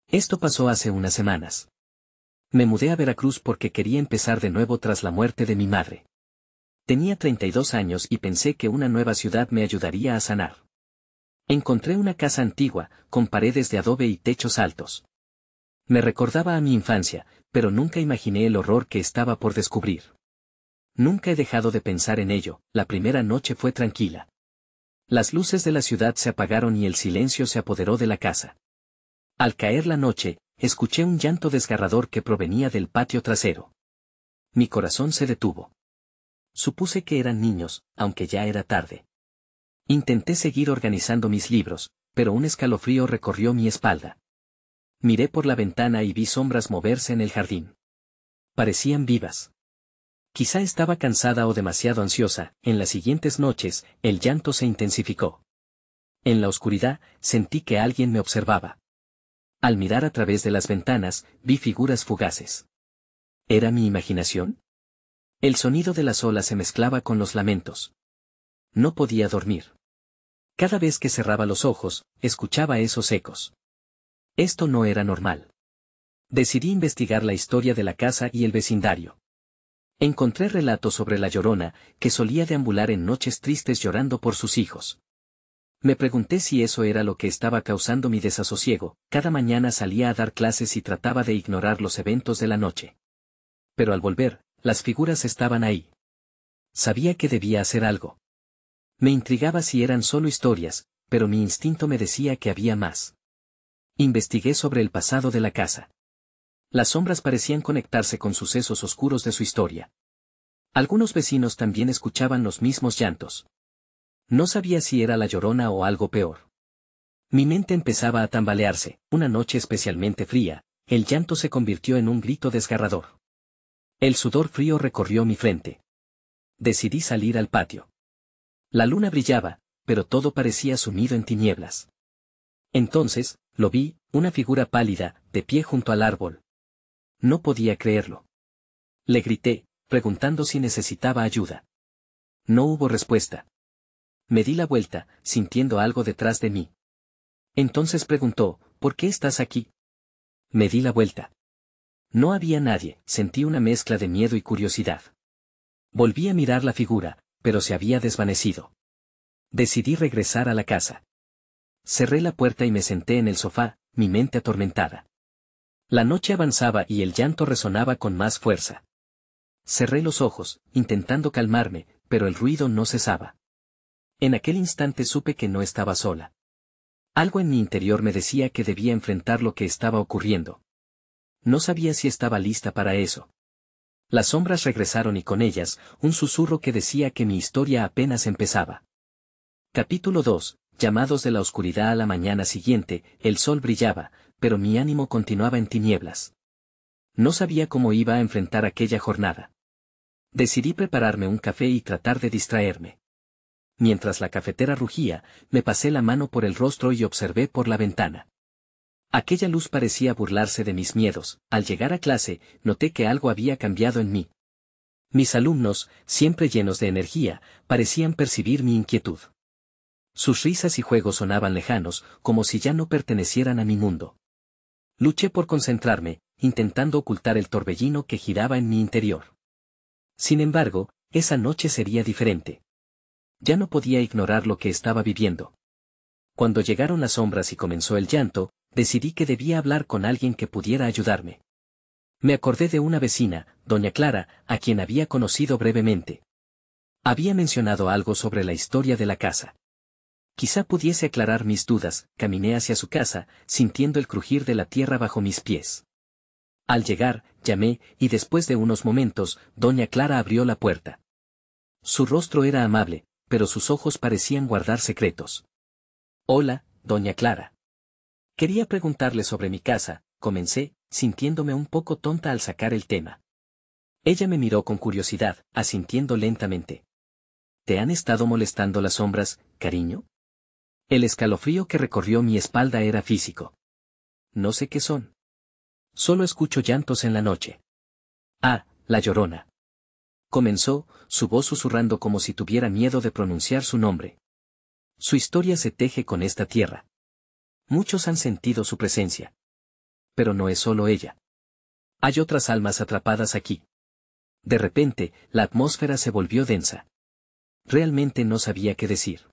Esto pasó hace unas semanas. Me mudé a Veracruz porque quería empezar de nuevo tras la muerte de mi madre. Tenía 32 años y pensé que una nueva ciudad me ayudaría a sanar. Encontré una casa antigua, con paredes de adobe y techos altos. Me recordaba a mi infancia, pero nunca imaginé el horror que estaba por descubrir. Nunca he dejado de pensar en ello. La primera noche fue tranquila. Las luces de la ciudad se apagaron y el silencio se apoderó de la casa. Al caer la noche, escuché un llanto desgarrador que provenía del patio trasero. Mi corazón se detuvo. Supuse que eran niños, aunque ya era tarde. Intenté seguir organizando mis libros, pero un escalofrío recorrió mi espalda. Miré por la ventana y vi sombras moverse en el jardín. Parecían vivas. Quizá estaba cansada o demasiado ansiosa. En las siguientes noches, el llanto se intensificó. En la oscuridad, sentí que alguien me observaba. Al mirar a través de las ventanas, vi figuras fugaces. ¿Era mi imaginación? El sonido de las olas se mezclaba con los lamentos. No podía dormir. Cada vez que cerraba los ojos, escuchaba esos ecos. Esto no era normal. Decidí investigar la historia de la casa y el vecindario. Encontré relatos sobre la Llorona, que solía deambular en noches tristes llorando por sus hijos. Me pregunté si eso era lo que estaba causando mi desasosiego. Cada mañana salía a dar clases y trataba de ignorar los eventos de la noche. Pero al volver, las figuras estaban ahí. Sabía que debía hacer algo. Me intrigaba si eran solo historias, pero mi instinto me decía que había más. Investigué sobre el pasado de la casa. Las sombras parecían conectarse con sucesos oscuros de su historia. Algunos vecinos también escuchaban los mismos llantos. No sabía si era la Llorona o algo peor. Mi mente empezaba a tambalearse. Una noche especialmente fría, el llanto se convirtió en un grito desgarrador. El sudor frío recorrió mi frente. Decidí salir al patio. La luna brillaba, pero todo parecía sumido en tinieblas. Entonces, lo vi, una figura pálida, de pie junto al árbol. No podía creerlo. Le grité, preguntando si necesitaba ayuda. No hubo respuesta. Me di la vuelta, sintiendo algo detrás de mí. Entonces preguntó, ¿por qué estás aquí? Me di la vuelta. No había nadie. Sentí una mezcla de miedo y curiosidad. Volví a mirar la figura, pero se había desvanecido. Decidí regresar a la casa. Cerré la puerta y me senté en el sofá, mi mente atormentada. La noche avanzaba y el llanto resonaba con más fuerza. Cerré los ojos, intentando calmarme, pero el ruido no cesaba. En aquel instante supe que no estaba sola. Algo en mi interior me decía que debía enfrentar lo que estaba ocurriendo. No sabía si estaba lista para eso. Las sombras regresaron y con ellas, un susurro que decía que mi historia apenas empezaba. Capítulo 2. Llamados de la oscuridad a la mañana siguiente, el sol brillaba, pero mi ánimo continuaba en tinieblas. No sabía cómo iba a enfrentar aquella jornada. Decidí prepararme un café y tratar de distraerme. Mientras la cafetera rugía, me pasé la mano por el rostro y observé por la ventana. Aquella luz parecía burlarse de mis miedos. Al llegar a clase, noté que algo había cambiado en mí. Mis alumnos, siempre llenos de energía, parecían percibir mi inquietud. Sus risas y juegos sonaban lejanos, como si ya no pertenecieran a mi mundo. Luché por concentrarme, intentando ocultar el torbellino que giraba en mi interior. Sin embargo, esa noche sería diferente. Ya no podía ignorar lo que estaba viviendo. Cuando llegaron las sombras y comenzó el llanto, decidí que debía hablar con alguien que pudiera ayudarme. Me acordé de una vecina, doña Clara, a quien había conocido brevemente. Había mencionado algo sobre la historia de la casa. Quizá pudiese aclarar mis dudas. Caminé hacia su casa, sintiendo el crujir de la tierra bajo mis pies. Al llegar, llamé, y después de unos momentos, doña Clara abrió la puerta. Su rostro era amable, pero sus ojos parecían guardar secretos. Hola, doña Clara. Quería preguntarle sobre mi casa, comencé, sintiéndome un poco tonta al sacar el tema. Ella me miró con curiosidad, asintiendo lentamente. ¿Te han estado molestando las sombras, cariño? El escalofrío que recorrió mi espalda era físico. No sé qué son. Solo escucho llantos en la noche. Ah, la Llorona. Comenzó, su voz susurrando como si tuviera miedo de pronunciar su nombre. Su historia se teje con esta tierra. Muchos han sentido su presencia. pero no es solo ella. Hay otras almas atrapadas aquí. De repente, la atmósfera se volvió densa. Realmente no sabía qué decir.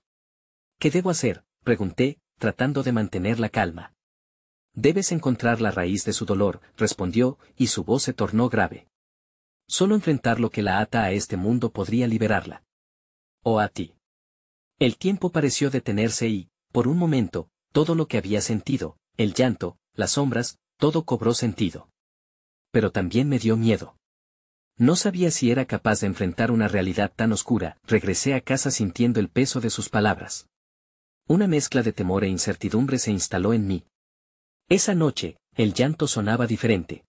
¿Qué debo hacer?, pregunté, tratando de mantener la calma. Debes encontrar la raíz de su dolor, respondió, y su voz se tornó grave. Solo enfrentar lo que la ata a este mundo podría liberarla. O a ti. El tiempo pareció detenerse y, por un momento, todo lo que había sentido, el llanto, las sombras, todo cobró sentido. Pero también me dio miedo. No sabía si era capaz de enfrentar una realidad tan oscura. Regresé a casa sintiendo el peso de sus palabras. Una mezcla de temor e incertidumbre se instaló en mí. Esa noche, el llanto sonaba diferente.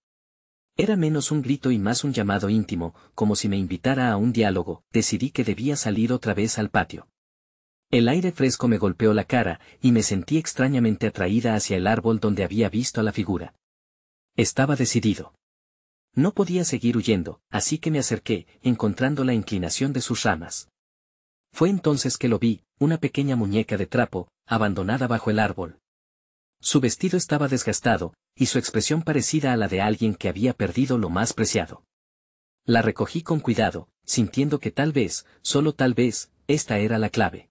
Era menos un grito y más un llamado íntimo, como si me invitara a un diálogo. Decidí que debía salir otra vez al patio. El aire fresco me golpeó la cara, y me sentí extrañamente atraída hacia el árbol donde había visto a la figura. Estaba decidido. No podía seguir huyendo, así que me acerqué, encontrando la inclinación de sus ramas. Fue entonces que lo vi, una pequeña muñeca de trapo, abandonada bajo el árbol. Su vestido estaba desgastado, y su expresión parecida a la de alguien que había perdido lo más preciado. La recogí con cuidado, sintiendo que tal vez, solo tal vez, esta era la clave.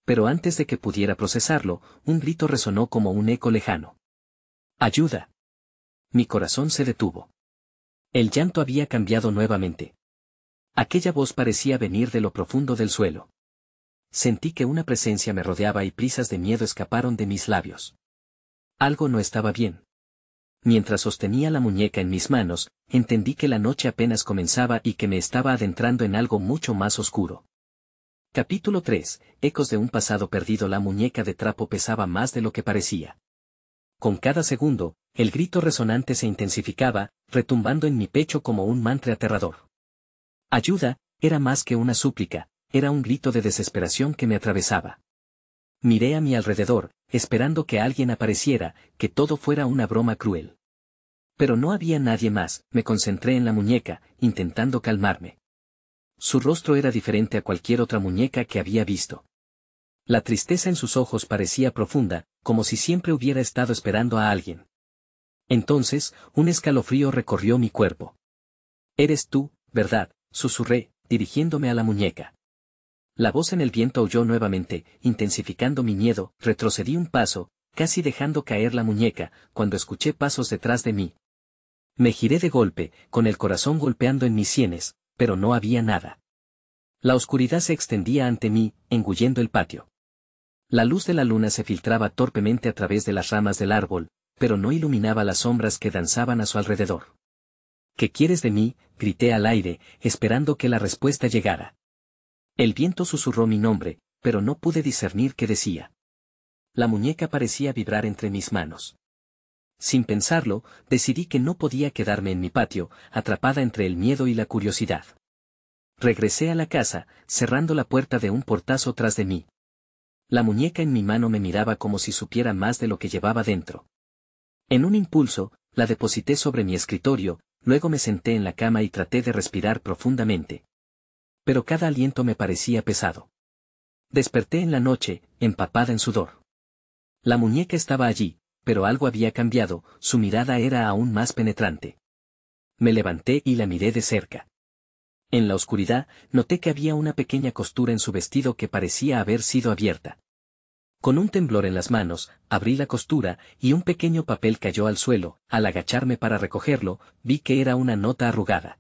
Pero antes de que pudiera procesarlo, un grito resonó como un eco lejano. ¡Ayuda! Mi corazón se detuvo. El llanto había cambiado nuevamente. Aquella voz parecía venir de lo profundo del suelo. Sentí que una presencia me rodeaba y prisas de miedo escaparon de mis labios. Algo no estaba bien. Mientras sostenía la muñeca en mis manos, entendí que la noche apenas comenzaba y que me estaba adentrando en algo mucho más oscuro. Capítulo 3. Ecos de un pasado perdido. La muñeca de trapo pesaba más de lo que parecía. Con cada segundo, el grito resonante se intensificaba, retumbando en mi pecho como un mantra aterrador. Ayuda, era más que una súplica, era un grito de desesperación que me atravesaba. Miré a mi alrededor, esperando que alguien apareciera, que todo fuera una broma cruel. Pero no había nadie más. Me concentré en la muñeca, intentando calmarme. Su rostro era diferente a cualquier otra muñeca que había visto. La tristeza en sus ojos parecía profunda, como si siempre hubiera estado esperando a alguien. Entonces, un escalofrío recorrió mi cuerpo. «Eres tú, ¿verdad?», susurré, dirigiéndome a la muñeca. La voz en el viento aulló nuevamente, intensificando mi miedo. Retrocedí un paso, casi dejando caer la muñeca, cuando escuché pasos detrás de mí. Me giré de golpe, con el corazón golpeando en mis sienes, pero no había nada. La oscuridad se extendía ante mí, engullendo el patio. La luz de la luna se filtraba torpemente a través de las ramas del árbol, pero no iluminaba las sombras que danzaban a su alrededor. «¿Qué quieres de mí?», grité al aire, esperando que la respuesta llegara. El viento susurró mi nombre, pero no pude discernir qué decía. La muñeca parecía vibrar entre mis manos. Sin pensarlo, decidí que no podía quedarme en mi patio, atrapada entre el miedo y la curiosidad. Regresé a la casa, cerrando la puerta de un portazo tras de mí. La muñeca en mi mano me miraba como si supiera más de lo que llevaba dentro. En un impulso, la deposité sobre mi escritorio, luego me senté en la cama y traté de respirar profundamente. Pero cada aliento me parecía pesado. Desperté en la noche, empapada en sudor. La muñeca estaba allí, pero algo había cambiado, su mirada era aún más penetrante. Me levanté y la miré de cerca. En la oscuridad, noté que había una pequeña costura en su vestido que parecía haber sido abierta. Con un temblor en las manos, abrí la costura, y un pequeño papel cayó al suelo. Al agacharme para recogerlo, vi que era una nota arrugada.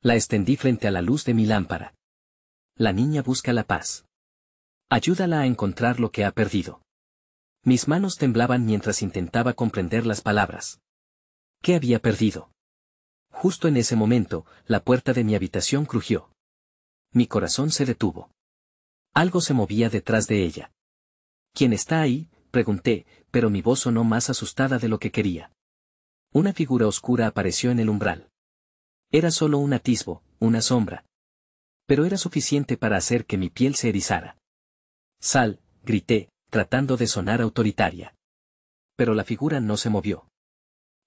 La extendí frente a la luz de mi lámpara. La niña busca la paz. Ayúdala a encontrar lo que ha perdido. Mis manos temblaban mientras intentaba comprender las palabras. ¿Qué había perdido? Justo en ese momento, la puerta de mi habitación crujió. Mi corazón se detuvo. Algo se movía detrás de ella. «¿Quién está ahí?», pregunté, pero mi voz sonó más asustada de lo que quería. Una figura oscura apareció en el umbral. Era solo un atisbo, una sombra. Pero era suficiente para hacer que mi piel se erizara. «Sal», grité, tratando de sonar autoritaria. Pero la figura no se movió.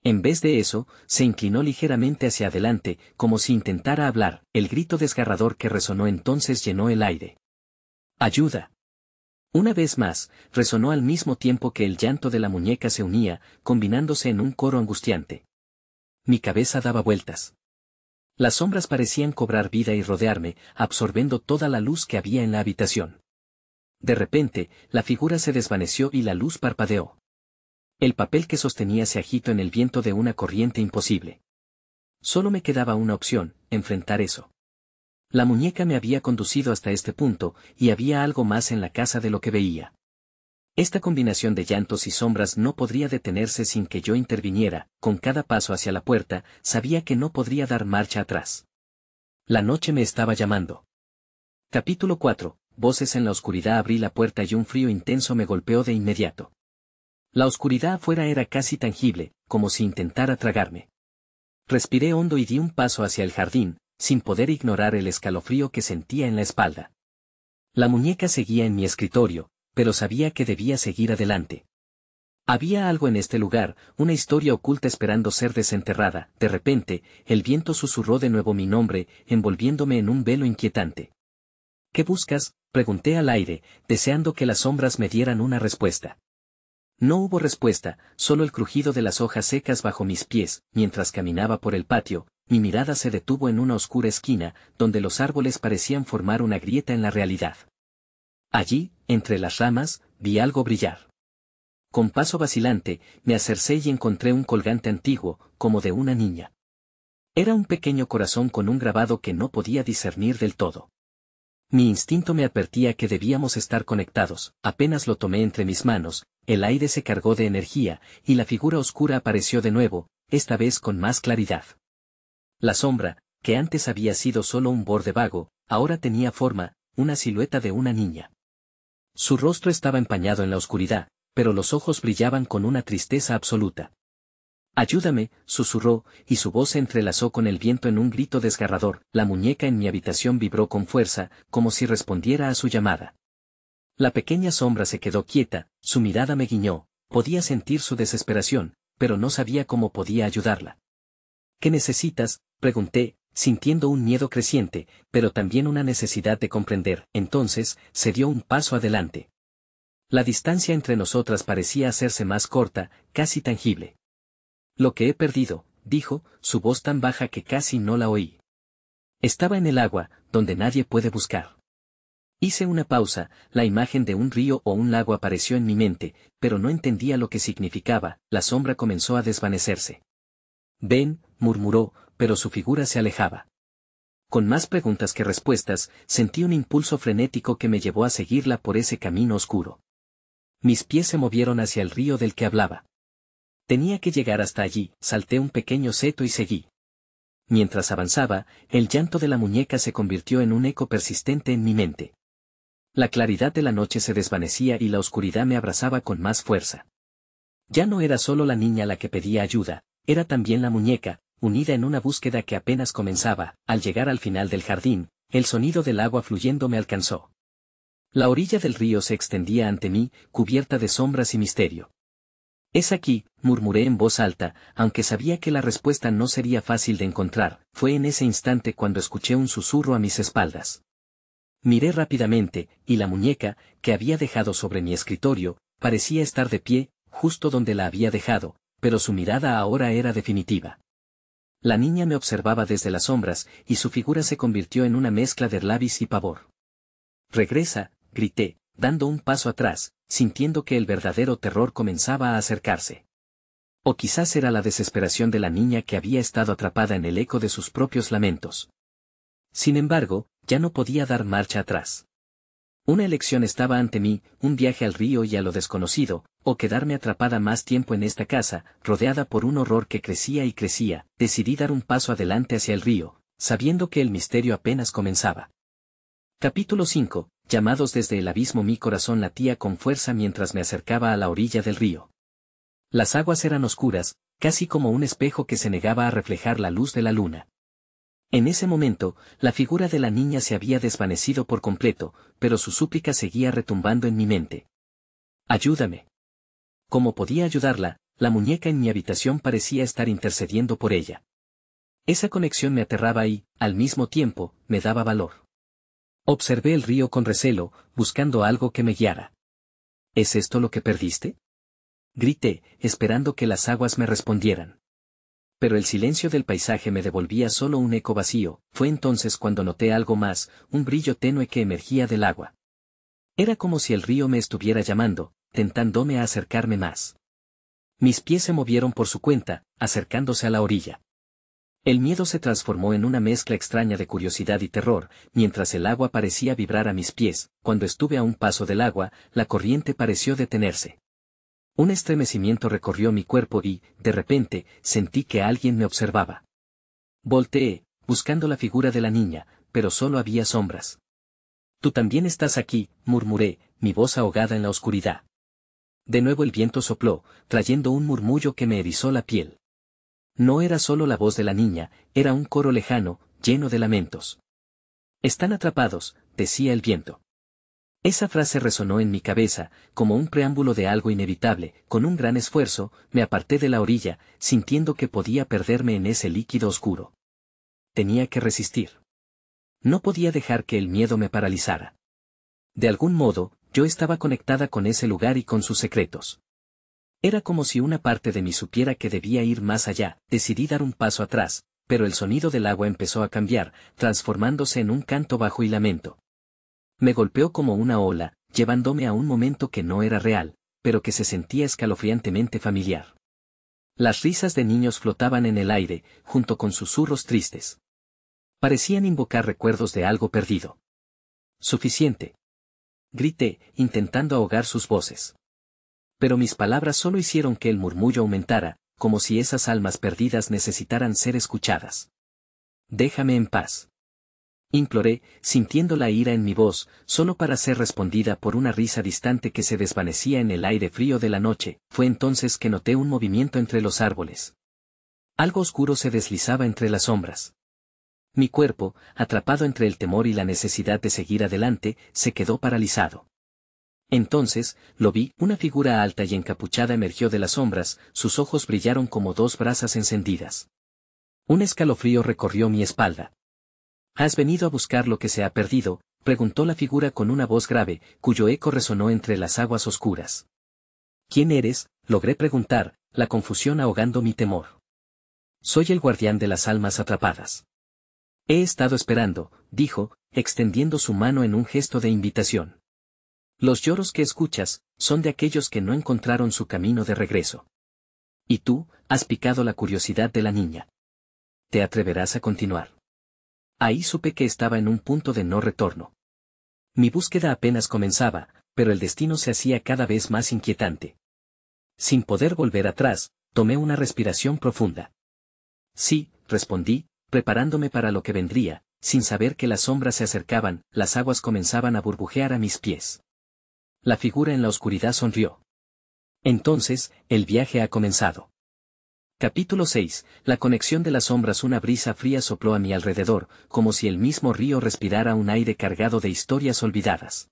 En vez de eso, se inclinó ligeramente hacia adelante, como si intentara hablar. El grito desgarrador que resonó entonces llenó el aire. «¡Ayuda!». Una vez más, resonó al mismo tiempo que el llanto de la muñeca se unía, combinándose en un coro angustiante. Mi cabeza daba vueltas. Las sombras parecían cobrar vida y rodearme, absorbiendo toda la luz que había en la habitación. De repente, la figura se desvaneció y la luz parpadeó. El papel que sostenía se agitó en el viento de una corriente imposible. Solo me quedaba una opción, enfrentar eso. La muñeca me había conducido hasta este punto, y había algo más en la casa de lo que veía. Esta combinación de llantos y sombras no podría detenerse sin que yo interviniera. Con cada paso hacia la puerta, sabía que no podría dar marcha atrás. La noche me estaba llamando. Capítulo 4. Voces en la oscuridad. Abrí la puerta y un frío intenso me golpeó de inmediato. La oscuridad afuera era casi tangible, como si intentara tragarme. Respiré hondo y di un paso hacia el jardín, sin poder ignorar el escalofrío que sentía en la espalda. La muñeca seguía en mi escritorio, pero sabía que debía seguir adelante. Había algo en este lugar, una historia oculta esperando ser desenterrada. De repente, el viento susurró de nuevo mi nombre, envolviéndome en un velo inquietante. ¿Qué buscas?, pregunté al aire, deseando que las sombras me dieran una respuesta. No hubo respuesta, solo el crujido de las hojas secas bajo mis pies. Mientras caminaba por el patio, mi mirada se detuvo en una oscura esquina, donde los árboles parecían formar una grieta en la realidad. Allí, entre las ramas, vi algo brillar. Con paso vacilante, me acercé y encontré un colgante antiguo, como de una niña. Era un pequeño corazón con un grabado que no podía discernir del todo. Mi instinto me advertía que debíamos estar conectados. Apenas lo tomé entre mis manos, el aire se cargó de energía, y la figura oscura apareció de nuevo, esta vez con más claridad. La sombra, que antes había sido solo un borde vago, ahora tenía forma, una silueta de una niña. Su rostro estaba empañado en la oscuridad, pero los ojos brillaban con una tristeza absoluta. «Ayúdame», susurró, y su voz se entrelazó con el viento en un grito desgarrador. La muñeca en mi habitación vibró con fuerza, como si respondiera a su llamada. La pequeña sombra se quedó quieta, su mirada me guiñó, podía sentir su desesperación, pero no sabía cómo podía ayudarla. «¿Qué necesitas?», pregunté, sintiendo un miedo creciente, pero también una necesidad de comprender. Entonces, se dio un paso adelante. La distancia entre nosotras parecía hacerse más corta, casi tangible. «Lo que he perdido», dijo, su voz tan baja que casi no la oí. «Estaba en el agua, donde nadie puede buscar». Hice una pausa, la imagen de un río o un lago apareció en mi mente, pero no entendía lo que significaba. La sombra comenzó a desvanecerse. «Ven», murmuró, pero su figura se alejaba. Con más preguntas que respuestas, sentí un impulso frenético que me llevó a seguirla por ese camino oscuro. Mis pies se movieron hacia el río del que hablaba. Tenía que llegar hasta allí. Salté un pequeño seto y seguí. Mientras avanzaba, el llanto de la muñeca se convirtió en un eco persistente en mi mente. La claridad de la noche se desvanecía y la oscuridad me abrazaba con más fuerza. Ya no era solo la niña la que pedía ayuda, era también la muñeca, unida en una búsqueda que apenas comenzaba. Al llegar al final del jardín, el sonido del agua fluyendo me alcanzó. La orilla del río se extendía ante mí, cubierta de sombras y misterio. «Es aquí», murmuré en voz alta, aunque sabía que la respuesta no sería fácil de encontrar. Fue en ese instante cuando escuché un susurro a mis espaldas. Miré rápidamente, y la muñeca, que había dejado sobre mi escritorio, parecía estar de pie, justo donde la había dejado, pero su mirada ahora era definitiva. La niña me observaba desde las sombras, y su figura se convirtió en una mezcla de rabia y pavor. «Regresa», grité, dando un paso atrás, sintiendo que el verdadero terror comenzaba a acercarse. O quizás era la desesperación de la niña que había estado atrapada en el eco de sus propios lamentos. Sin embargo, ya no podía dar marcha atrás. Una elección estaba ante mí, un viaje al río y a lo desconocido, o quedarme atrapada más tiempo en esta casa, rodeada por un horror que crecía y crecía. Decidí dar un paso adelante hacia el río, sabiendo que el misterio apenas comenzaba. Capítulo 5. Llamados desde el abismo. Mi corazón latía con fuerza mientras me acercaba a la orilla del río. Las aguas eran oscuras, casi como un espejo que se negaba a reflejar la luz de la luna. En ese momento, la figura de la niña se había desvanecido por completo, pero su súplica seguía retumbando en mi mente. «Ayúdame». ¿Cómo podía ayudarla? La muñeca en mi habitación parecía estar intercediendo por ella. Esa conexión me aterraba y, al mismo tiempo, me daba valor. Observé el río con recelo, buscando algo que me guiara. ¿Es esto lo que perdiste? Grité, esperando que las aguas me respondieran. Pero el silencio del paisaje me devolvía solo un eco vacío. Fue entonces cuando noté algo más, un brillo tenue que emergía del agua. Era como si el río me estuviera llamando, tentándome a acercarme más. Mis pies se movieron por su cuenta, acercándose a la orilla. El miedo se transformó en una mezcla extraña de curiosidad y terror, mientras el agua parecía vibrar a mis pies. Cuando estuve a un paso del agua, la corriente pareció detenerse. Un estremecimiento recorrió mi cuerpo y, de repente, sentí que alguien me observaba. Volteé, buscando la figura de la niña, pero solo había sombras. «Tú también estás aquí», murmuré, mi voz ahogada en la oscuridad. De nuevo el viento sopló, trayendo un murmullo que me erizó la piel. No era solo la voz de la niña, era un coro lejano, lleno de lamentos. «Están atrapados», decía el viento. Esa frase resonó en mi cabeza, como un preámbulo de algo inevitable. Con un gran esfuerzo, me aparté de la orilla, sintiendo que podía perderme en ese líquido oscuro. Tenía que resistir. No podía dejar que el miedo me paralizara. De algún modo, yo estaba conectada con ese lugar y con sus secretos. Era como si una parte de mí supiera que debía ir más allá. Decidí dar un paso atrás, pero el sonido del agua empezó a cambiar, transformándose en un canto bajo y lamento. Me golpeó como una ola, llevándome a un momento que no era real, pero que se sentía escalofriantemente familiar. Las risas de niños flotaban en el aire, junto con susurros tristes. Parecían invocar recuerdos de algo perdido. «Suficiente», grité, intentando ahogar sus voces. Pero mis palabras solo hicieron que el murmullo aumentara, como si esas almas perdidas necesitaran ser escuchadas. «Déjame en paz», imploré, sintiendo la ira en mi voz, solo para ser respondida por una risa distante que se desvanecía en el aire frío de la noche. Fue entonces que noté un movimiento entre los árboles. Algo oscuro se deslizaba entre las sombras. Mi cuerpo, atrapado entre el temor y la necesidad de seguir adelante, se quedó paralizado. Entonces, lo vi, una figura alta y encapuchada emergió de las sombras, sus ojos brillaron como dos brasas encendidas. Un escalofrío recorrió mi espalda. «¿Has venido a buscar lo que se ha perdido?», preguntó la figura con una voz grave, cuyo eco resonó entre las aguas oscuras. «¿Quién eres?», logré preguntar, la confusión ahogando mi temor. «Soy el guardián de las almas atrapadas». «He estado esperando», dijo, extendiendo su mano en un gesto de invitación. «Los lloros que escuchas, son de aquellos que no encontraron su camino de regreso. Y tú, has picado la curiosidad de la niña. ¿Te atreverás a continuar?». Ahí supe que estaba en un punto de no retorno. Mi búsqueda apenas comenzaba, pero el destino se hacía cada vez más inquietante. Sin poder volver atrás, tomé una respiración profunda. «Sí», respondí, preparándome para lo que vendría, sin saber que las sombras se acercaban. Las aguas comenzaban a burbujear a mis pies. La figura en la oscuridad sonrió. «Entonces, el viaje ha comenzado». Capítulo 6. La conexión de las sombras. Una brisa fría sopló a mi alrededor, como si el mismo río respirara un aire cargado de historias olvidadas.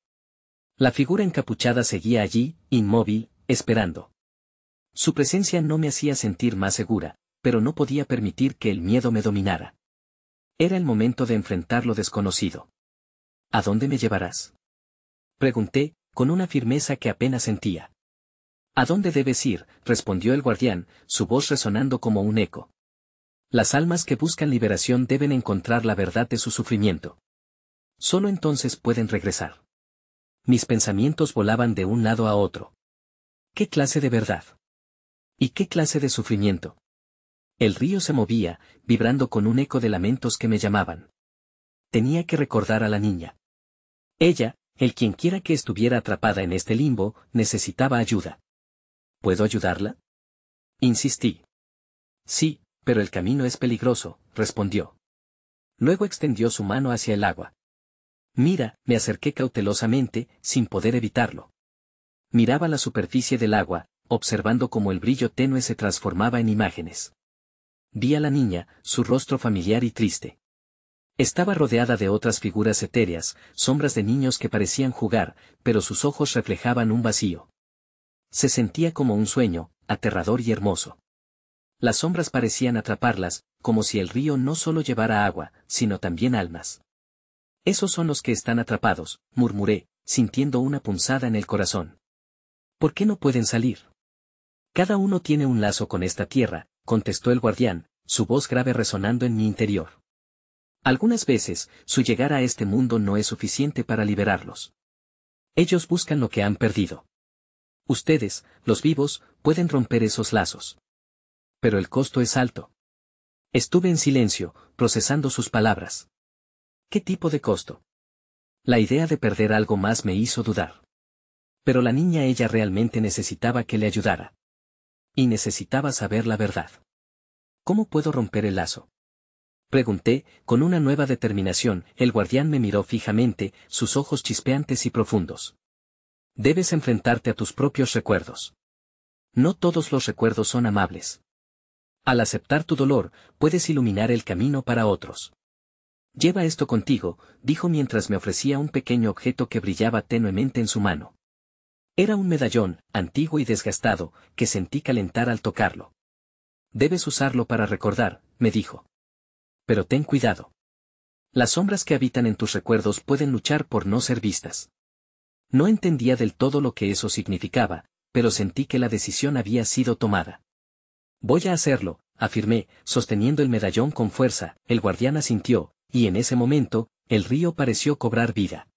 La figura encapuchada seguía allí, inmóvil, esperando. Su presencia no me hacía sentir más segura, pero no podía permitir que el miedo me dominara. Era el momento de enfrentar lo desconocido. «¿A dónde me llevarás?», pregunté, con una firmeza que apenas sentía. «¿A dónde debes ir?», respondió el guardián, su voz resonando como un eco. «Las almas que buscan liberación deben encontrar la verdad de su sufrimiento. Solo entonces pueden regresar». Mis pensamientos volaban de un lado a otro. ¿Qué clase de verdad? ¿Y qué clase de sufrimiento? El río se movía, vibrando con un eco de lamentos que me llamaban. Tenía que recordar a la niña. Ella, el quienquiera que estuviera atrapada en este limbo, necesitaba ayuda. ¿Puedo ayudarla?, insistí. «Sí, pero el camino es peligroso», respondió. Luego extendió su mano hacia el agua. «Mira», me acerqué cautelosamente, sin poder evitarlo. Miraba la superficie del agua, observando cómo el brillo tenue se transformaba en imágenes. Vi a la niña, su rostro familiar y triste. Estaba rodeada de otras figuras etéreas, sombras de niños que parecían jugar, pero sus ojos reflejaban un vacío. Se sentía como un sueño, aterrador y hermoso. Las sombras parecían atraparlas, como si el río no solo llevara agua, sino también almas. «Esos son los que están atrapados», murmuré, sintiendo una punzada en el corazón. ¿Por qué no pueden salir? Cada uno tiene un lazo con esta tierra, contestó el guardián, su voz grave resonando en mi interior. Algunas veces, su llegar a este mundo no es suficiente para liberarlos. Ellos buscan lo que han perdido. Ustedes, los vivos, pueden romper esos lazos. Pero el costo es alto. Estuve en silencio, procesando sus palabras. ¿Qué tipo de costo? La idea de perder algo más me hizo dudar. Pero la niña, ella realmente necesitaba que le ayudara. Y necesitaba saber la verdad. ¿Cómo puedo romper el lazo? Pregunté, con una nueva determinación. El guardián me miró fijamente, sus ojos chispeantes y profundos. Debes enfrentarte a tus propios recuerdos. No todos los recuerdos son amables. Al aceptar tu dolor, puedes iluminar el camino para otros. Lleva esto contigo, dijo mientras me ofrecía un pequeño objeto que brillaba tenuemente en su mano. Era un medallón, antiguo y desgastado, que sentí calentar al tocarlo. Debes usarlo para recordar, me dijo. Pero ten cuidado. Las sombras que habitan en tus recuerdos pueden luchar por no ser vistas. No entendía del todo lo que eso significaba, pero sentí que la decisión había sido tomada. Voy a hacerlo, afirmé, sosteniendo el medallón con fuerza. El guardián asintió, y en ese momento, el río pareció cobrar vida.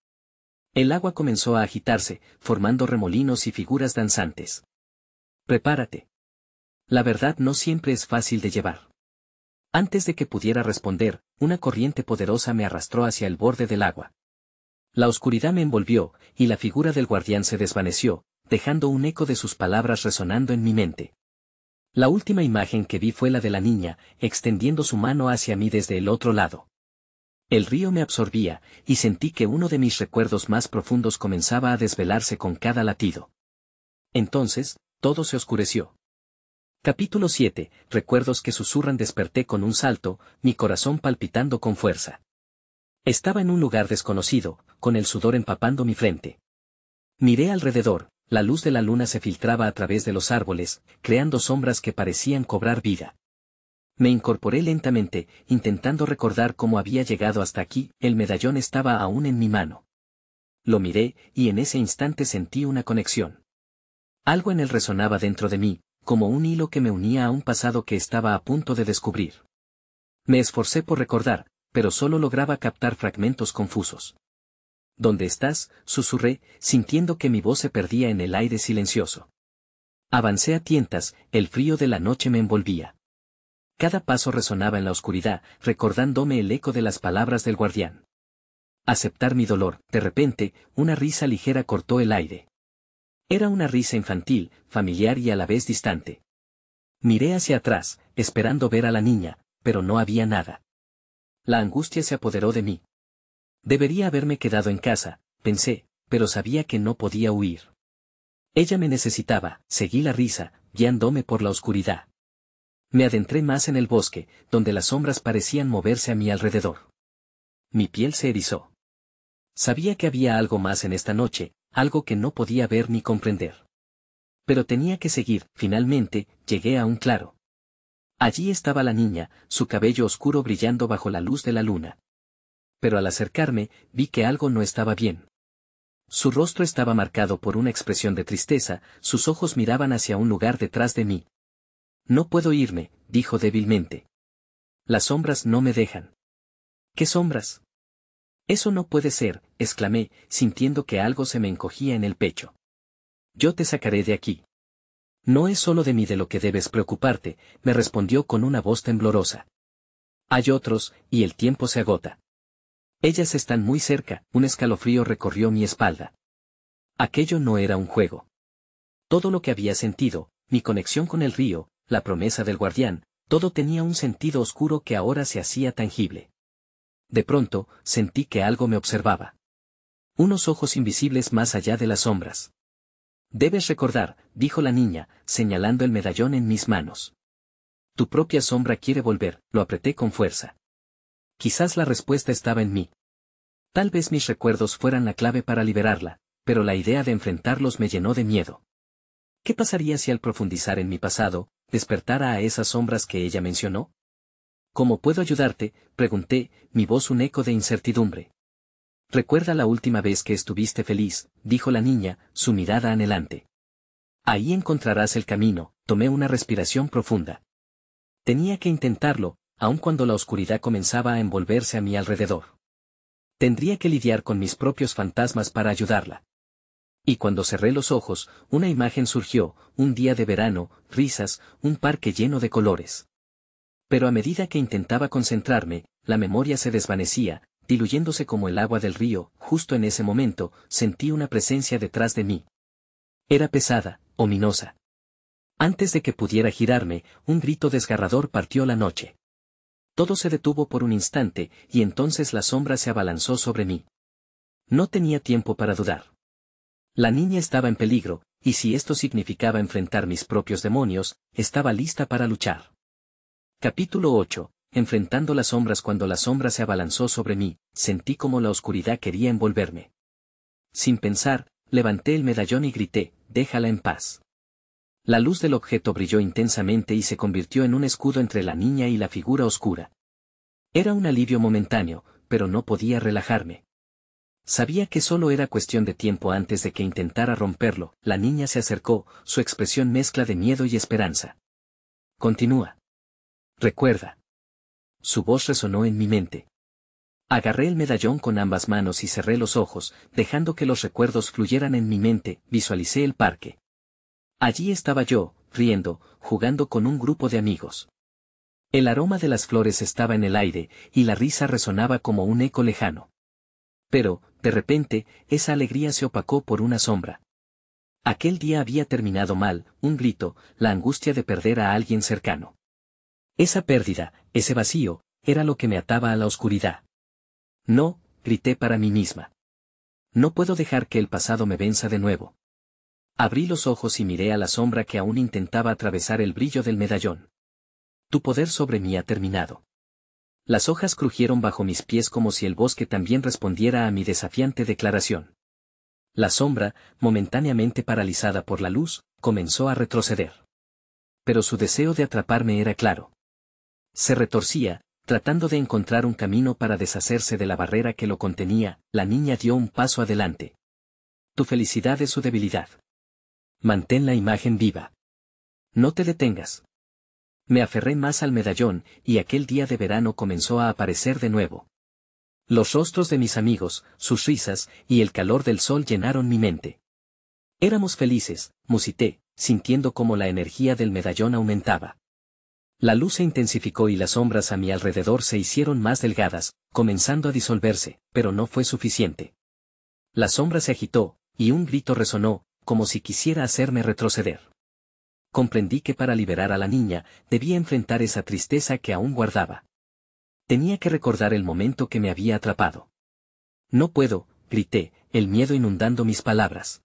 El agua comenzó a agitarse, formando remolinos y figuras danzantes. Prepárate. La verdad no siempre es fácil de llevar. Antes de que pudiera responder, una corriente poderosa me arrastró hacia el borde del agua. La oscuridad me envolvió, y la figura del guardián se desvaneció, dejando un eco de sus palabras resonando en mi mente. La última imagen que vi fue la de la niña, extendiendo su mano hacia mí desde el otro lado. El río me absorbía, y sentí que uno de mis recuerdos más profundos comenzaba a desvelarse con cada latido. Entonces, todo se oscureció. Capítulo 7. Recuerdos que susurran. Desperté con un salto, mi corazón palpitando con fuerza. Estaba en un lugar desconocido, con el sudor empapando mi frente. Miré alrededor, la luz de la luna se filtraba a través de los árboles, creando sombras que parecían cobrar vida. Me incorporé lentamente, intentando recordar cómo había llegado hasta aquí. El medallón estaba aún en mi mano. Lo miré, y en ese instante sentí una conexión. Algo en él resonaba dentro de mí, como un hilo que me unía a un pasado que estaba a punto de descubrir. Me esforcé por recordar, pero solo lograba captar fragmentos confusos. ¿Dónde estás?, susurré, sintiendo que mi voz se perdía en el aire silencioso. Avancé a tientas, el frío de la noche me envolvía. Cada paso resonaba en la oscuridad, recordándome el eco de las palabras del guardián. Aceptar mi dolor. De repente, una risa ligera cortó el aire. Era una risa infantil, familiar y a la vez distante. Miré hacia atrás, esperando ver a la niña, pero no había nada. La angustia se apoderó de mí. Debería haberme quedado en casa, pensé, pero sabía que no podía huir. Ella me necesitaba. Seguí la risa, guiándome por la oscuridad. Me adentré más en el bosque, donde las sombras parecían moverse a mi alrededor. Mi piel se erizó. Sabía que había algo más en esta noche, algo que no podía ver ni comprender. Pero tenía que seguir. Finalmente, llegué a un claro. Allí estaba la niña, su cabello oscuro brillando bajo la luz de la luna. Pero al acercarme, vi que algo no estaba bien. Su rostro estaba marcado por una expresión de tristeza, sus ojos miraban hacia un lugar detrás de mí. No puedo irme, dijo débilmente. Las sombras no me dejan. ¿Qué sombras? Eso no puede ser, exclamé, sintiendo que algo se me encogía en el pecho. Yo te sacaré de aquí. No es solo de mí de lo que debes preocuparte, me respondió con una voz temblorosa. Hay otros, y el tiempo se agota. Ellas están muy cerca. Un escalofrío recorrió mi espalda. Aquello no era un juego. Todo lo que había sentido, mi conexión con el río, la promesa del guardián, todo tenía un sentido oscuro que ahora se hacía tangible. De pronto, sentí que algo me observaba. Unos ojos invisibles más allá de las sombras. Debes recordar, dijo la niña, señalando el medallón en mis manos. Tu propia sombra quiere volver. Lo apreté con fuerza. Quizás la respuesta estaba en mí. Tal vez mis recuerdos fueran la clave para liberarla, pero la idea de enfrentarlos me llenó de miedo. ¿Qué pasaría si al profundizar en mi pasado, despertara a esas sombras que ella mencionó? ¿Cómo puedo ayudarte?, pregunté, mi voz un eco de incertidumbre. Recuerda la última vez que estuviste feliz, dijo la niña, su mirada anhelante. Ahí encontrarás el camino. Tomé una respiración profunda. Tenía que intentarlo, aun cuando la oscuridad comenzaba a envolverse a mi alrededor. Tendría que lidiar con mis propios fantasmas para ayudarla. Y cuando cerré los ojos, una imagen surgió, un día de verano, risas, un parque lleno de colores. Pero a medida que intentaba concentrarme, la memoria se desvanecía, diluyéndose como el agua del río. Justo en ese momento, sentí una presencia detrás de mí. Era pesada, ominosa. Antes de que pudiera girarme, un grito desgarrador partió la noche. Todo se detuvo por un instante, y entonces la sombra se abalanzó sobre mí. No tenía tiempo para dudar. La niña estaba en peligro, y si esto significaba enfrentar mis propios demonios, estaba lista para luchar. Capítulo 8. Enfrentando las sombras. Cuando la sombra se abalanzó sobre mí, sentí como la oscuridad quería envolverme. Sin pensar, levanté el medallón y grité, «Déjala en paz». La luz del objeto brilló intensamente y se convirtió en un escudo entre la niña y la figura oscura. Era un alivio momentáneo, pero no podía relajarme. Sabía que solo era cuestión de tiempo antes de que intentara romperlo. La niña se acercó, su expresión mezcla de miedo y esperanza. «Continúa. Recuerda». Su voz resonó en mi mente. Agarré el medallón con ambas manos y cerré los ojos, dejando que los recuerdos fluyeran en mi mente. Visualicé el parque. Allí estaba yo, riendo, jugando con un grupo de amigos. El aroma de las flores estaba en el aire, y la risa resonaba como un eco lejano. Pero, de repente, esa alegría se opacó por una sombra. Aquel día había terminado mal, un grito, la angustia de perder a alguien cercano. Esa pérdida, ese vacío, era lo que me ataba a la oscuridad. No, grité para mí misma. No puedo dejar que el pasado me venza de nuevo. Abrí los ojos y miré a la sombra que aún intentaba atravesar el brillo del medallón. Tu poder sobre mí ha terminado. Las hojas crujieron bajo mis pies como si el bosque también respondiera a mi desafiante declaración. La sombra, momentáneamente paralizada por la luz, comenzó a retroceder. Pero su deseo de atraparme era claro. Se retorcía, tratando de encontrar un camino para deshacerse de la barrera que lo contenía. La niña dio un paso adelante. Tu felicidad es su debilidad. Mantén la imagen viva. No te detengas. Me aferré más al medallón, y aquel día de verano comenzó a aparecer de nuevo. Los rostros de mis amigos, sus risas, y el calor del sol llenaron mi mente. Éramos felices, musité, sintiendo cómo la energía del medallón aumentaba. La luz se intensificó y las sombras a mi alrededor se hicieron más delgadas, comenzando a disolverse, pero no fue suficiente. La sombra se agitó, y un grito resonó, como si quisiera hacerme retroceder. Comprendí que para liberar a la niña, debía enfrentar esa tristeza que aún guardaba. Tenía que recordar el momento que me había atrapado. No puedo, grité, el miedo inundando mis palabras.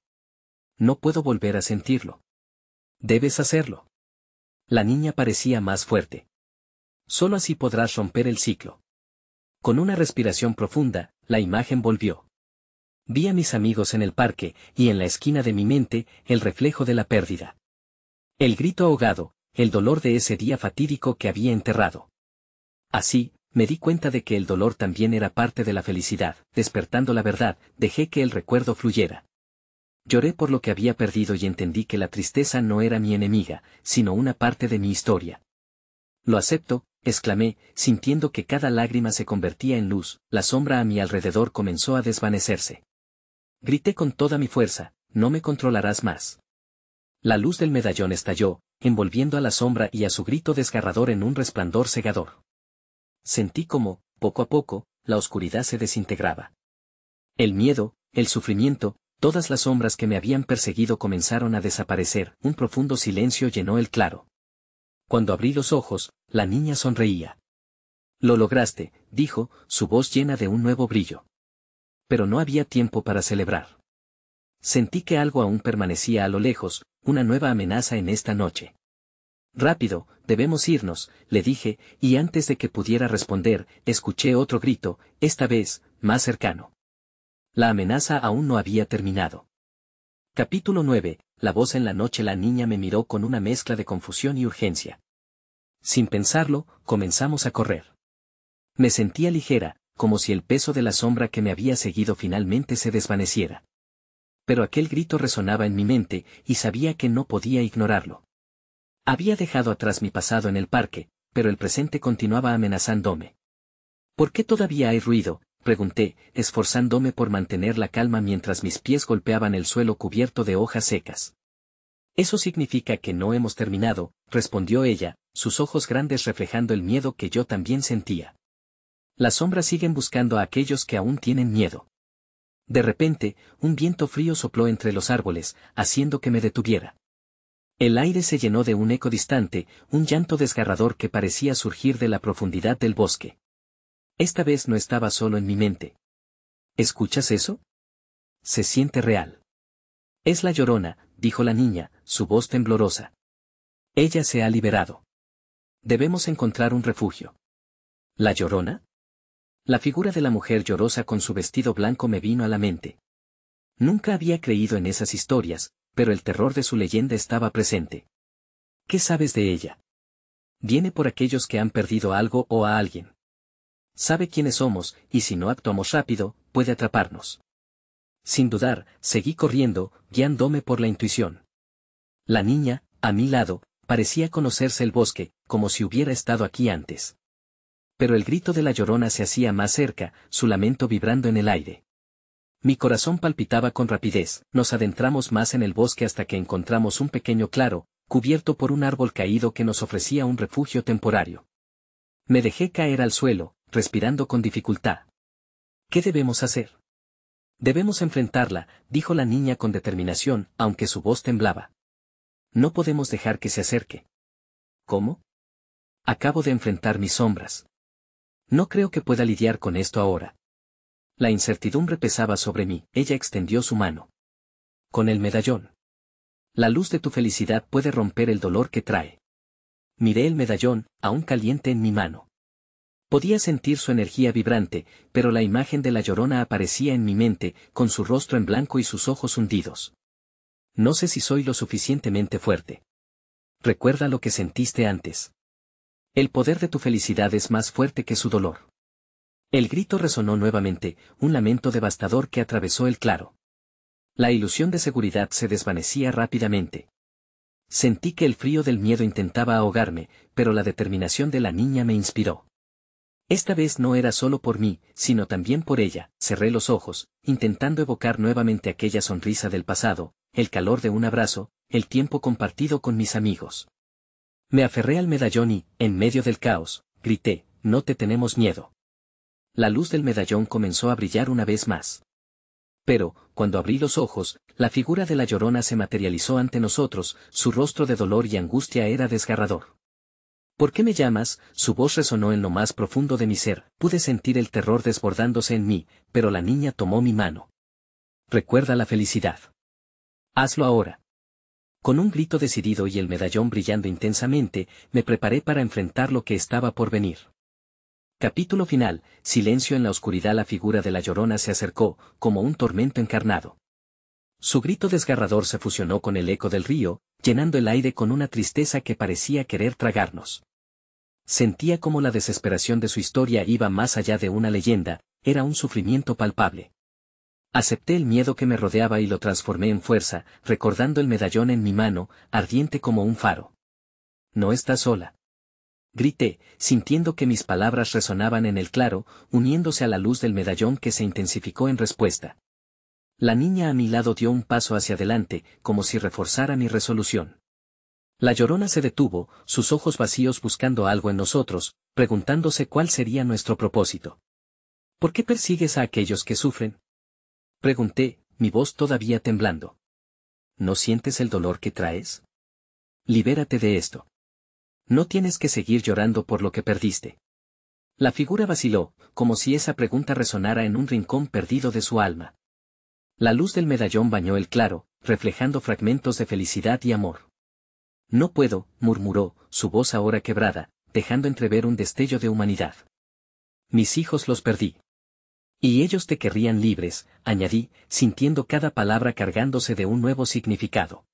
No puedo volver a sentirlo. Debes hacerlo. La niña parecía más fuerte. Solo así podrás romper el ciclo. Con una respiración profunda, la imagen volvió. Vi a mis amigos en el parque, y en la esquina de mi mente, el reflejo de la pérdida. El grito ahogado, el dolor de ese día fatídico que había enterrado. Así, me di cuenta de que el dolor también era parte de la felicidad. Despertando la verdad, dejé que el recuerdo fluyera. Lloré por lo que había perdido y entendí que la tristeza no era mi enemiga, sino una parte de mi historia. Lo acepto, exclamé, sintiendo que cada lágrima se convertía en luz. La sombra a mi alrededor comenzó a desvanecerse. Grité con toda mi fuerza, no me controlarás más. La luz del medallón estalló, envolviendo a la sombra y a su grito desgarrador en un resplandor cegador. Sentí como, poco a poco, la oscuridad se desintegraba. El miedo, el sufrimiento, todas las sombras que me habían perseguido comenzaron a desaparecer. Un profundo silencio llenó el claro. Cuando abrí los ojos, la niña sonreía. Lo lograste, dijo, su voz llena de un nuevo brillo. Pero no había tiempo para celebrar. Sentí que algo aún permanecía a lo lejos, una nueva amenaza en esta noche. Rápido, debemos irnos, le dije, y antes de que pudiera responder, escuché otro grito, esta vez, más cercano. La amenaza aún no había terminado. Capítulo 9. La voz en la noche. La niña me miró con una mezcla de confusión y urgencia. Sin pensarlo, comenzamos a correr. Me sentía ligera, como si el peso de la sombra que me había seguido finalmente se desvaneciera. pero aquel grito resonaba en mi mente, y sabía que no podía ignorarlo. Había dejado atrás mi pasado en el parque, pero el presente continuaba amenazándome. ¿Por qué todavía hay ruido?, pregunté, esforzándome por mantener la calma mientras mis pies golpeaban el suelo cubierto de hojas secas. Eso significa que no hemos terminado, respondió ella, sus ojos grandes reflejando el miedo que yo también sentía. Las sombras siguen buscando a aquellos que aún tienen miedo. De repente, un viento frío sopló entre los árboles, haciendo que me detuviera. El aire se llenó de un eco distante, un llanto desgarrador que parecía surgir de la profundidad del bosque. Esta vez no estaba solo en mi mente. ¿Escuchas eso? Se siente real. Es la Llorona, dijo la niña, su voz temblorosa. Ella se ha liberado. Debemos encontrar un refugio. ¿La Llorona? La figura de la mujer llorosa con su vestido blanco me vino a la mente. Nunca había creído en esas historias, pero el terror de su leyenda estaba presente. ¿Qué sabes de ella? Viene por aquellos que han perdido algo o a alguien. Sabe quiénes somos, y si no actuamos rápido, puede atraparnos. Sin dudar, seguí corriendo, guiándome por la intuición. La niña, a mi lado, parecía conocerse el bosque, como si hubiera estado aquí antes. Pero el grito de la Llorona se hacía más cerca, su lamento vibrando en el aire. Mi corazón palpitaba con rapidez, nos adentramos más en el bosque hasta que encontramos un pequeño claro, cubierto por un árbol caído que nos ofrecía un refugio temporario. Me dejé caer al suelo, respirando con dificultad. ¿Qué debemos hacer? Debemos enfrentarla, dijo la niña con determinación, aunque su voz temblaba. No podemos dejar que se acerque. ¿Cómo? Acabo de enfrentar mis sombras. No creo que pueda lidiar con esto ahora. La incertidumbre pesaba sobre mí, ella extendió su mano. Con el medallón. La luz de tu felicidad puede romper el dolor que trae. Miré el medallón, aún caliente en mi mano. Podía sentir su energía vibrante, pero la imagen de la Llorona aparecía en mi mente, con su rostro en blanco y sus ojos hundidos. No sé si soy lo suficientemente fuerte. Recuerda lo que sentiste antes. El poder de tu felicidad es más fuerte que su dolor. El grito resonó nuevamente, un lamento devastador que atravesó el claro. La ilusión de seguridad se desvanecía rápidamente. Sentí que el frío del miedo intentaba ahogarme, pero la determinación de la niña me inspiró. Esta vez no era solo por mí, sino también por ella. Cerré los ojos, intentando evocar nuevamente aquella sonrisa del pasado, el calor de un abrazo, el tiempo compartido con mis amigos. Me aferré al medallón y, en medio del caos, grité, no te tenemos miedo. La luz del medallón comenzó a brillar una vez más. Pero, cuando abrí los ojos, la figura de la Llorona se materializó ante nosotros, su rostro de dolor y angustia era desgarrador. ¿Por qué me llamas? Su voz resonó en lo más profundo de mi ser, pude sentir el terror desbordándose en mí, pero la niña tomó mi mano. Recuerda la felicidad. Hazlo ahora. Con un grito decidido y el medallón brillando intensamente, me preparé para enfrentar lo que estaba por venir. Capítulo final, silencio en la oscuridad. La figura de la Llorona se acercó, como un tormento encarnado. Su grito desgarrador se fusionó con el eco del río, llenando el aire con una tristeza que parecía querer tragarnos. Sentía como la desesperación de su historia iba más allá de una leyenda, era un sufrimiento palpable. Acepté el miedo que me rodeaba y lo transformé en fuerza, recordando el medallón en mi mano, ardiente como un faro. No estás sola. Grité, sintiendo que mis palabras resonaban en el claro, uniéndose a la luz del medallón que se intensificó en respuesta. La niña a mi lado dio un paso hacia adelante, como si reforzara mi resolución. La Llorona se detuvo, sus ojos vacíos buscando algo en nosotros, preguntándose cuál sería nuestro propósito. ¿Por qué persigues a aquellos que sufren? Pregunté, mi voz todavía temblando. ¿No sientes el dolor que traes? Libérate de esto. No tienes que seguir llorando por lo que perdiste. La figura vaciló, como si esa pregunta resonara en un rincón perdido de su alma. La luz del medallón bañó el claro, reflejando fragmentos de felicidad y amor. No puedo, murmuró, su voz ahora quebrada, dejando entrever un destello de humanidad. Mis hijos los perdí. Y ellos te querrían libres, añadí, sintiendo cada palabra cargándose de un nuevo significado.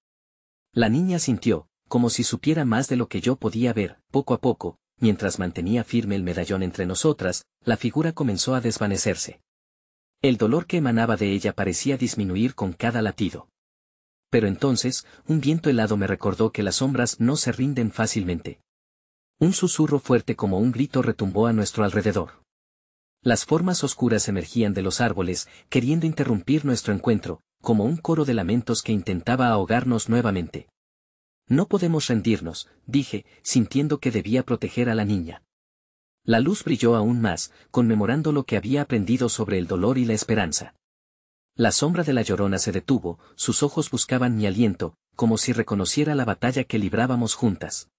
La niña sintió, como si supiera más de lo que yo podía ver. Poco a poco, mientras mantenía firme el medallón entre nosotras, la figura comenzó a desvanecerse. El dolor que emanaba de ella parecía disminuir con cada latido. Pero entonces, un viento helado me recordó que las sombras no se rinden fácilmente. Un susurro fuerte como un grito retumbó a nuestro alrededor. Las formas oscuras emergían de los árboles, queriendo interrumpir nuestro encuentro, como un coro de lamentos que intentaba ahogarnos nuevamente. No podemos rendirnos, dije, sintiendo que debía proteger a la niña. La luz brilló aún más, conmemorando lo que había aprendido sobre el dolor y la esperanza. La sombra de la Llorona se detuvo, sus ojos buscaban mi aliento, como si reconociera la batalla que librábamos juntas.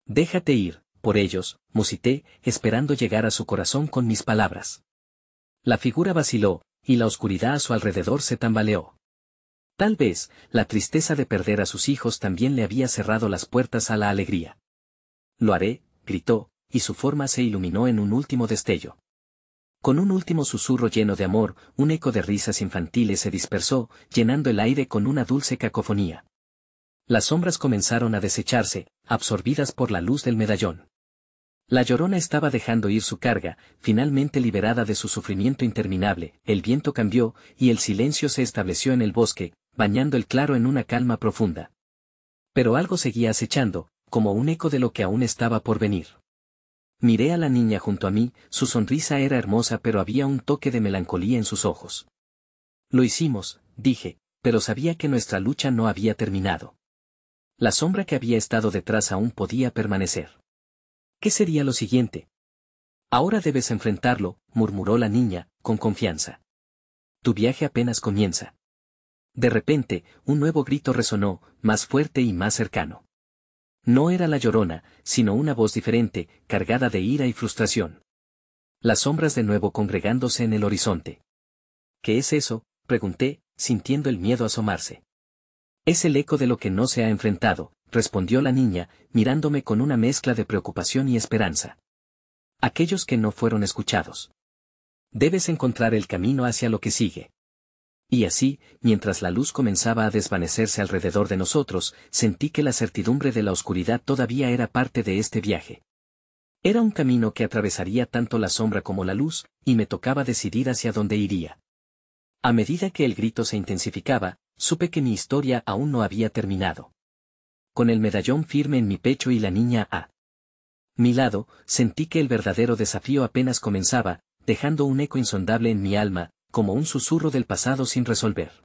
Déjate ir, por ellos, musité, esperando llegar a su corazón con mis palabras. La figura vaciló, y la oscuridad a su alrededor se tambaleó. Tal vez, la tristeza de perder a sus hijos también le había cerrado las puertas a la alegría. Lo haré, gritó, y su forma se iluminó en un último destello. Con un último susurro lleno de amor, un eco de risas infantiles se dispersó, llenando el aire con una dulce cacofonía. Las sombras comenzaron a desecharse, absorbidas por la luz del medallón. La Llorona estaba dejando ir su carga, finalmente liberada de su sufrimiento interminable, el viento cambió, y el silencio se estableció en el bosque, bañando el claro en una calma profunda. Pero algo seguía acechando, como un eco de lo que aún estaba por venir. Miré a la niña junto a mí, su sonrisa era hermosa pero había un toque de melancolía en sus ojos. Lo hicimos, dije, pero sabía que nuestra lucha no había terminado. La sombra que había estado detrás aún podía permanecer. ¿Qué sería lo siguiente? Ahora debes enfrentarlo, murmuró la niña, con confianza. Tu viaje apenas comienza. De repente, un nuevo grito resonó, más fuerte y más cercano. No era la Llorona, sino una voz diferente, cargada de ira y frustración. Las sombras de nuevo congregándose en el horizonte. ¿Qué es eso?, pregunté, sintiendo el miedo asomarse. Es el eco de lo que no se ha enfrentado, respondió la niña, mirándome con una mezcla de preocupación y esperanza. Aquellos que no fueron escuchados. Debes encontrar el camino hacia lo que sigue. Y así, mientras la luz comenzaba a desvanecerse alrededor de nosotros, sentí que la certidumbre de la oscuridad todavía era parte de este viaje. Era un camino que atravesaría tanto la sombra como la luz, y me tocaba decidir hacia dónde iría. A medida que el grito se intensificaba, supe que mi historia aún no había terminado. Con el medallón firme en mi pecho y la niña a mi lado, sentí que el verdadero desafío apenas comenzaba, dejando un eco insondable en mi alma, como un susurro del pasado sin resolver.